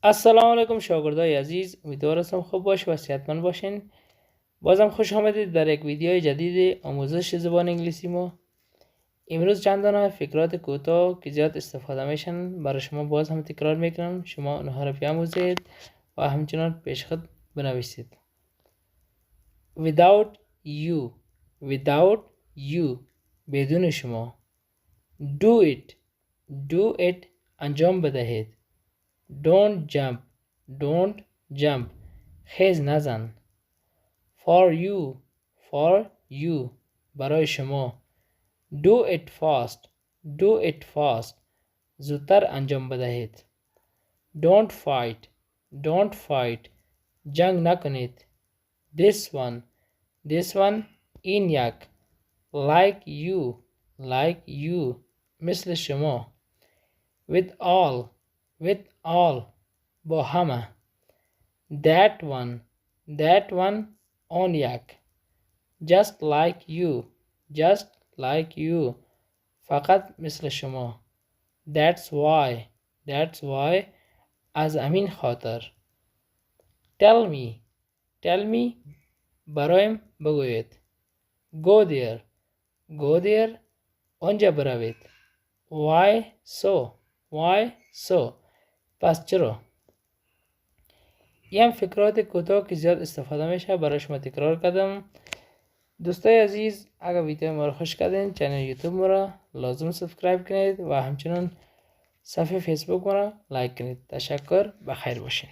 السلام علیکم شاگردای عزیز، امیدوارم خوب باش و صحتمند باشین. بازم خوش آمدید در یک ویدیوی جدید آموزش زبان انگلیسی ما. امروز چند دانه فقرات کوتاه که زیاد استفاده میشن برای شما باز هم تکرار میکنم. شما اونها را بیاموزید و همچنان پیش خود بنویسید. without you بدون شما. do it انجام بدهید. don't jump خیز نزن. for you برای شما. do it fast زودتر انجام بدهید. don't fight جنگ نکنید. this one این یک. like you مثل شما. with all با همه. that one آن یک. just like you فقط مثل شما. that's why از همین خاطر. tell me برایم بگویید. go there آنجا بروید. why so پس چرا؟ این فقرات کوتاه که زیاد استفاده میشه برای شما تکرار کردم. دوستای عزیز، اگر ویدیو ما رو خوش کردین چینل یوتیوب ما را لازم سبسکرایب کنید و همچنان صفحه فیسبوک ما را لایک کنید. تشکر، بخیر باشین.